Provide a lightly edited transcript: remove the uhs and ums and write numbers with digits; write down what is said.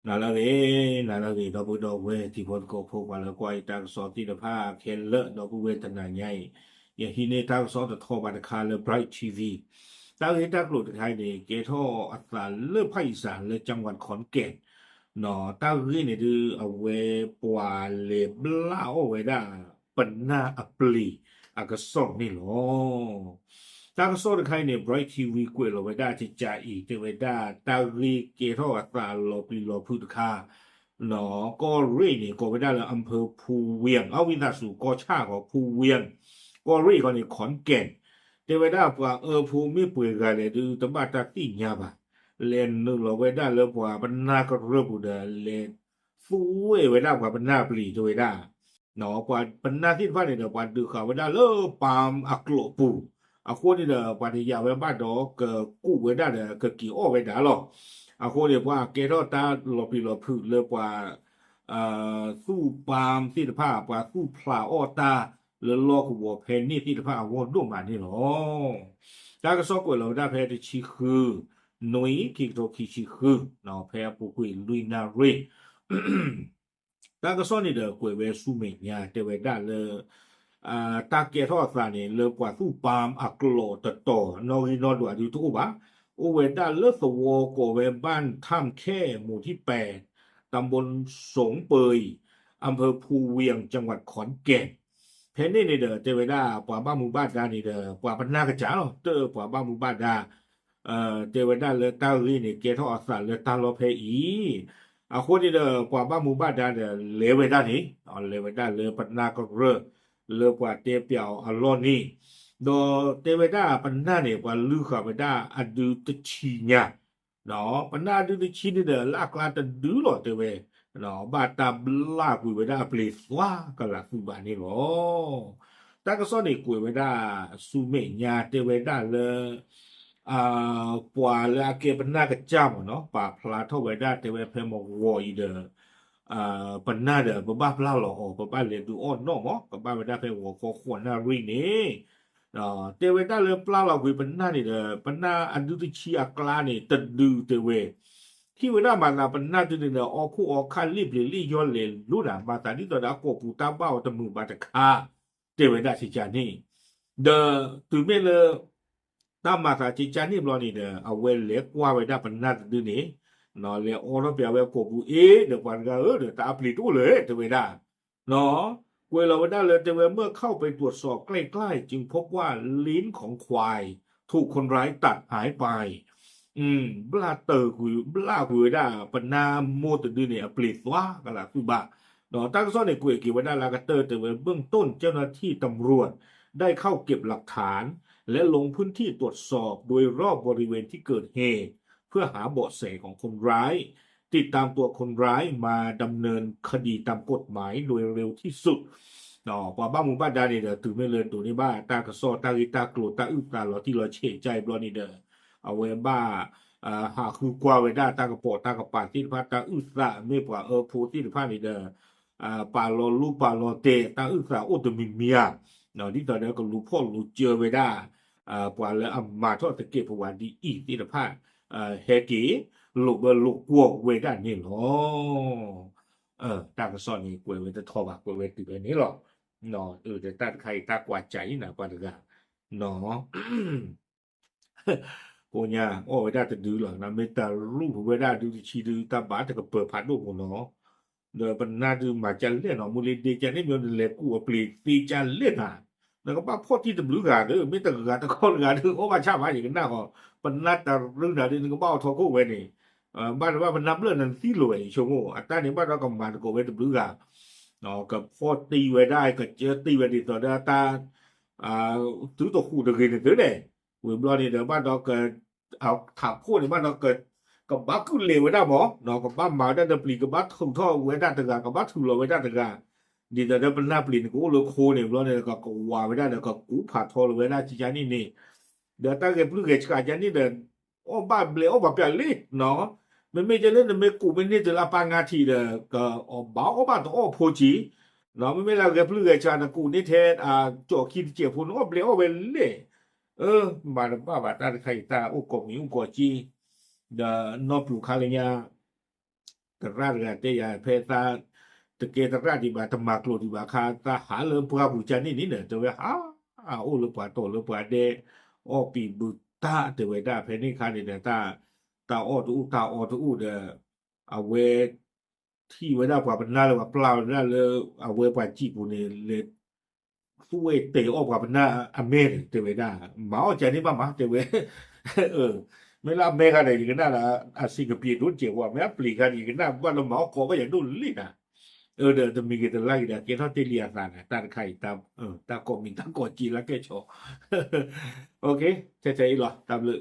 นาลาเกดอบุดอเวที่พนโกพกวาละกวยตังสอติดผ้าเคนเลดอบุเวตนาใหญ่อย่าฮิเนตังสอตทอบาตคาเลไบรท์ทีวีตังเฮตักโหลดไทยเนี่ยเกทออัตราเลือภาคอีสานเลยจังหวัดขอนแก่นเนาะตังเฮเนี่ยดูเอาเวปวาเลบลาโอเวดาปันนาอัปลีอากาศนี่หรอตากาศไทยเนี่ยไบรท์ทีวีกวยเราไว้ได้จะจ่ายอีกจะไว้ได้ตาลีเกทออัตราลอปีลอพุทธคา เนาะก็เร่นี่ก็ไปได้เลยอำเภอภูเวียงเอาวินาสู่ก็ชาของภูเวียงก็เร่ก็ในขอนแก่นแต่ไปได้ว่าภูมิเปื่อยกันเลยดูตบ้าตาตีญาบะเล่นนึกเราไปได้เลยว่าบรรณาก็เริ่มบุดเล่นฟูเอไว้ได้ว่าบรรณาปลีตัวได้เนาะกว่าบรรณาที่ฟ้าเนี่ยเดี๋ยวกว่าดูข่าวไปได้เลยปามอักโลปูอาคนนี่เดี๋ยวกว่าที่ยาวไปบ้านดอกเกิดกู้ไว้ได้เดี๋ยวเกิดกี่อ้อไว้ได้หรอ ako dia buat kira ta lopi lopi le buat su pam si de pa buat su pla o ta le lo ku wo phe ni si de pa wo do ma ni lo ta ka so ko lo da phe de chi khu noi ki to ki chi khu no phe pu ku lui na re တာကစောနေတဲ့ကွယ်ပဲစုမိန်ညာတေဝဒလေတာကေထောစာနေလေပွားစုပမ်အကလောတတော်နော်ဟီနော်ဒူအဒီတူပါโอเวดาเลสโวโกเวบ้านท่ามแค่หมู่ที่8ตำบลสงเปยอำเภอภูเวียงจังหวัดขอนแก่นเพนนี่เด้อเจเวดาปว่าบ้านหมู่บ้านดานี่เด้อปว่าปันนากระจาเตอปว่าบ้านหมู่บ้านดาเจเวดาเลตาลีนี่เกทออสาเลตาโลเพอีอาคนนี่เด้อปว่าบ้านหมู่บ้านดาเด้อเลเวดานี่อ๋อเลเวดาเลปันนาก็เลกว่าเตเปียวอลอนี่ do te veda panna ne kwa lu kha veda adu te chi nya no panna adu te chi ne de la kla te du lo te ve no ba ta bla ku veda ple swa ka la su ba ni lo ta ka so ni ku veda su me nya te veda le pwa la ke panna ka cha mo no pa phla tho veda te ve phe mo wo i de panna de ba ba phla lo ba ba le du on no mo ka ba veda phe wo ko khwa na ri ni เตเวต้าเรือปลาเราคุยปัญหานี่เด้อปัญหาอันดุติชีอักลานี่ตัดดูเตเวที่เวลามาลาปัญหาตัวนี้เด้ออคู่ออกคันรีบเลยรีย้อนเลยรู้นะมาตานี่ตัวดาโกปูตาเบ้าตะมือบาตะคาเตเวต้าชิจานี่เด้อถึงแม้เลยตามมาตาชิจานี่บลอนี่เด้อเอาเวลเล็กว่าไว้ได้ปัญหาตัวนี้นอเลยออร์เปียเวโกปูเดี๋ยวปันก็เดี๋ยวตาปลีตู้เลยเตเวต้าเนาะ เวลาวันนั้นเลยแต่เมื่อเข้าไปตรวจสอบใกล้ๆจึงพบว่าลิ้นของควายถูกคนร้ายตัดหายไปบลาเตอร์คุยบลาคุยได้ปนาโมตดือเนี่ยปลิดว่ากันละคือบะเนาะตั้งซ่อนในกุยกี่วันนั้นลากาเตอร์แต่เบื้องต้นเจ้าหน้าที่ตำรวจได้เข้าเก็บหลักฐานและลงพื้นที่ตรวจสอบโดยรอบบริเวณที่เกิดเหตุเพื่อหาเบาะแสของคนร้ายติดตามตัวคนร้ายมาดำเนินคดีตามกฎหมายโดยเร็วที่สุด no pa ba mu ba da ni de tu me le tu ni ba ta ka so ta ri ta klo ta u ta lo ti lo che chai blo ni de a we ba ha khu kwa we da ta ka po ta ka pa ti pa ta u sa me pa pho ti pa ni de pa lo lu pa lo te ta u sa o de mi mia no di ta de ko lu pho lu che we da pa le a ma tho te ke pho wa di i ti de pa he ki lu ba lu kwo we da ni lo ตากระสอนนี่กวยเวททอบากวยเวทติเปนี่หรอเนาะแต่ตาใครตากว่าใจนะกว่าเดือเนาะโกญาโอ้เวลาจะดูหรอนะไม่ตาลูกเวลาดูชีดูตาบาแต่ก็เปิดพัดลูกเนาะเดี๋ยวปัญหาดูมาจันเล่นเนาะมูลดีจันนี่มีเล็กกูปลีตีจันเล่นอ่ะแล้วก็ป้าพ่อที่จะบลูกาเด้อไม่ตะกาตะก้อนกาเด้อโอ้มาชาบ้านอย่างนั้นนะก็ปัญหาแต่เรื่องนั้นนี่ก็บ้าทอกูเวนี่ บ้านว่ามันนับเรื่องนั้นที่รวยชงโง่อัตราเนี่ยบ้านเรากำมันโกเวตบลูกาเนาะกับพอตีไว้ได้ก็เจอตีไว้ดีต่อได้ตาอ่าถือตัวคู่ตัวเกินถือเนี่ยเว็บเราเนี่ยเดี๋ยวบ้านเราเกิดเอาถามคู่ในบ้านเราเกิดกับบ้านขึ้นเลวไว้ได้หมอเนาะกับบ้านมาได้เดปลีกับบ้านทุ่งท่อไว้ได้ตะกากับบ้านถูเราไว้ได้ตะกาดีแต่เดี๋ยวเป็นหน้าปลีกูเลยโคเนี่ยเราเนี่ยก็วาไว้ได้เดี๋ยวก็กูผ่าทอไว้ได้จีจานี่เดี๋ยวตั้งแต่ปลื้มเกชกาจานี่เดินโอ้บ้านเบลโอ้แบบเปลี่ยนลิเนาะ มันไม่จะเล่นไม่กูไม่ได้จะลาปางาทีเด้อก็อ๋อบ้าอ๋อบ้าต้องอ๋อโพจีเนาะไม่เราเก็บเลือดชานะกูนี่แทนจ่อคิดเจียพูนอ๋อเปลี่ยนอ๋อเวลเล่มาบ้าบ้าตาใครตาโอ้กบมีโอ้กอจีเด้อนอปลูกคาเลยา ตระกะเตยาเพตาตะเกตระดิบาตมากโลดิบาคาตาหาเลปราบูจานี่นี่เนี่ยตะเวหาโอเลปาโตเลปาเดอปีบุตาตะเวดาเพนี่คานี่เนี่ยตาออตูตาออตูเดอเวที่เวดาปาปนาเลว่าเปล่านะเลอเวปาจิปุเนเลผู้เวเตออกปาปนาอเมรตะเวดาหมาอจานี่บ้ามาตะเวเออ me la mega de que nada así que pie tu che wa me aplica ni que nada va lo ma ko ba ya du li na de mi que te la ida que no te lia sana ta khai ta ta ko mi ta ko chi la ke cho ok che che lo ta lu